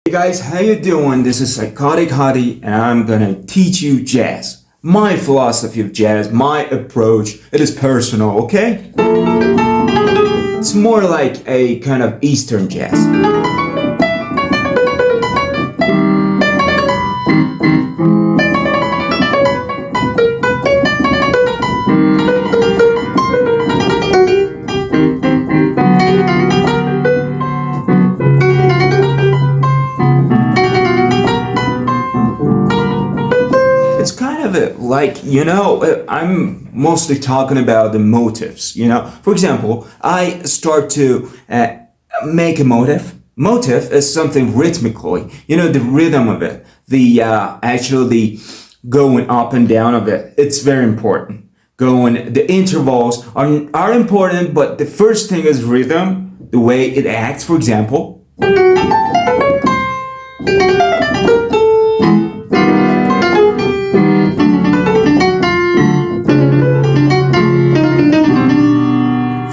Hey guys, how you doing? This is Psychotic Huddie and I'm gonna teach you jazz. My philosophy of jazz, my approach, it is personal, okay? It's more like a kind of Eastern jazz. It's kind of I'm mostly talking about the motives, For example, I start to make a motive. Motive is something rhythmically, the rhythm of it, the going up and down of it. It's very important. The intervals are important, but the first thing is rhythm, the way it acts, for example.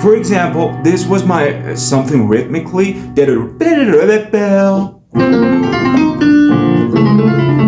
For example, this was my something rhythmically.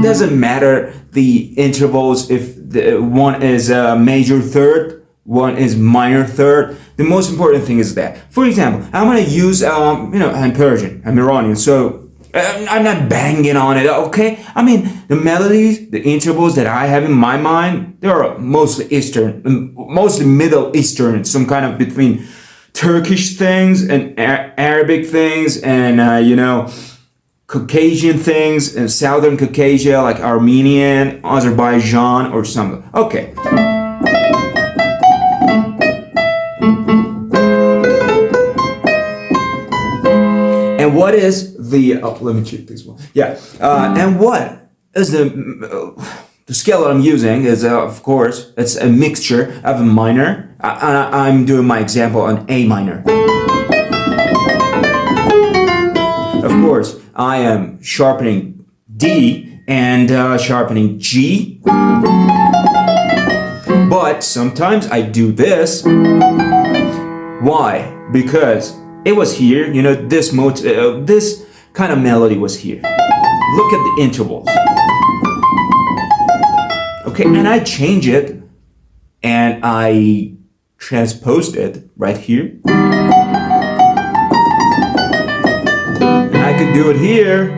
Doesn't matter the intervals if one is a major third, one is minor third. The most important thing is that. For example, I'm gonna use I'm Persian, I'm Iranian, so I'm not banging on it, okay? I mean, the melodies, the intervals that I have in my mind, they are mostly Eastern, mostly Middle Eastern, some kind of between Turkish things and Arabic things and, Caucasian things and Southern Caucasia, like Armenian, Azerbaijan, or something. Okay. And what is let me check this one. Yeah. And what is the scale that I'm using is, of course, it's a mixture of a minor. I'm doing my example on A minor. Of course, I am sharpening D and sharpening G. But sometimes I do this. Why? Because it was here, this kind of melody was here. Look at the intervals. Okay, and I change it and I transposed it right here. And I could do it here,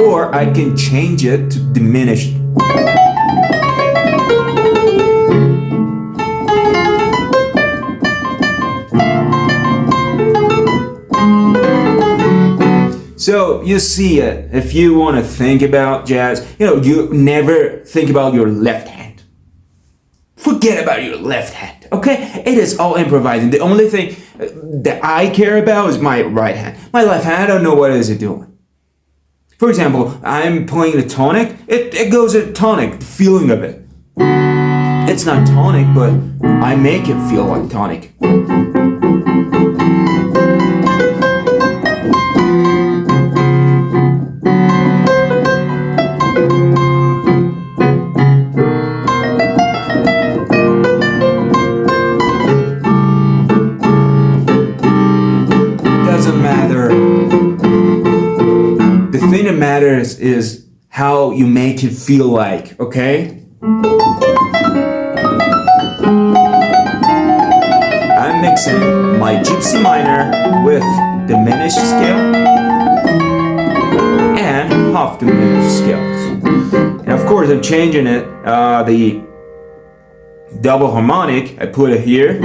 or I can change it to diminished. So you see it, if you want to think about jazz, you never think about your left hand. Forget about your left hand, okay? It is all improvising. The only thing that I care about is my right hand. My left hand, I don't know what is it doing. For example, I'm playing the tonic. It goes a tonic, the feeling of it. It's not tonic, but I make it feel like tonic. The thing that matters is how you make it feel like, okay? I'm mixing my gypsy minor with diminished scale and half diminished scales. And of course I'm changing it, the double harmonic, I put it here.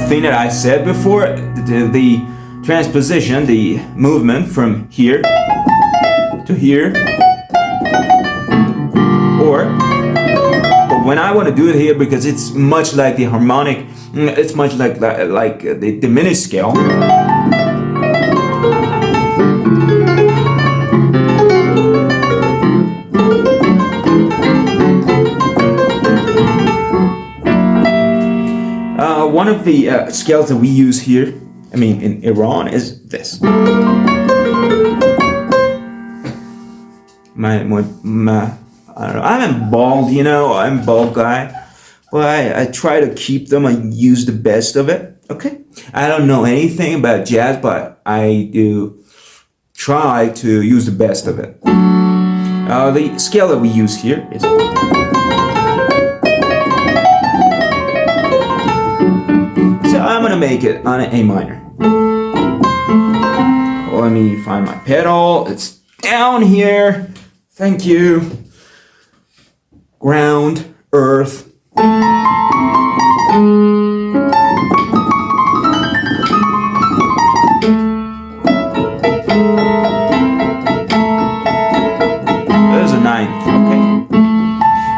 Thing that I said before, the transposition, the movement from here to here, but when I want to do it here, because it's much like the harmonic, it's much like the diminished scale. One of the scales that we use here, in Iran, is this. I don't know. I'm bald, I'm a bald guy. Well, I try to keep them and use the best of it. Okay. I don't know anything about jazz, but I do try to use the best of it. The scale that we use here is. So I'm gonna make it on an A minor. Let me find my pedal. It's down here. Thank you. Ground, earth. There's a ninth, okay?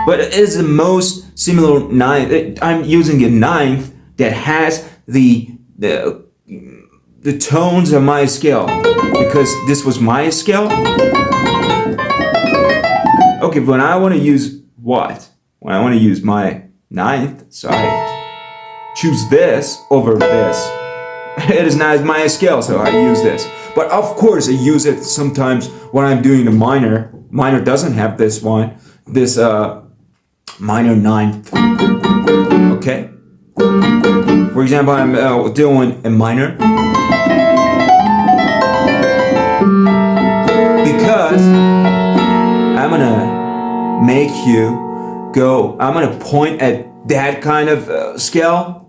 But it is the most similar ninth. I'm using a ninth that has the tones of my scale, because this was my scale. Okay, when I want to use what? When I want to use my ninth, so I choose this over this. It is not my scale, so I use this. But of course, I use it sometimes when I'm doing the minor. Minor doesn't have this one, this minor ninth. Okay. For example, I'm doing a minor because I'm gonna make you go. I'm gonna point at that kind of scale.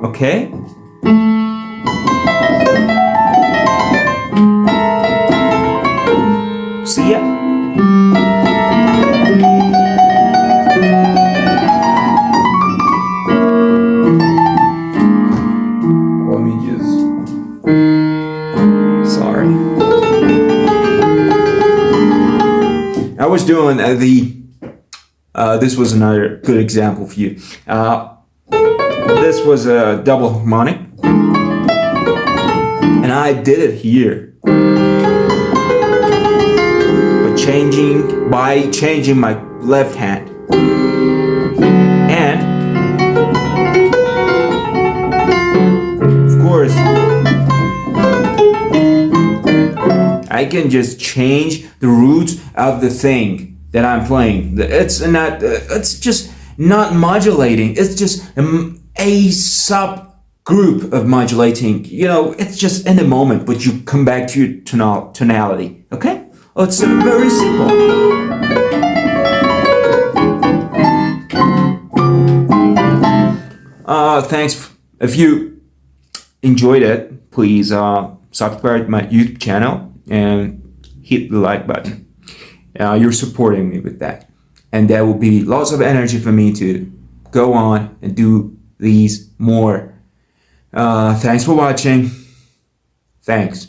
Okay. See ya. Let me just. Sorry. I was doing this was another good example for you. This was a double harmonic, and I did it here by changing my left hand, and of course I can just change the roots of the thing that I'm playing. It's just not modulating. It's just a subgroup of modulating. You know, it's just in the moment, but you come back to your tonality. Okay? Well, it's very simple. Thanks. If you enjoyed it, please subscribe to my YouTube channel and hit the like button. You're supporting me with that. And that will be lots of energy for me to go on and do these more. Thanks for watching. Thanks.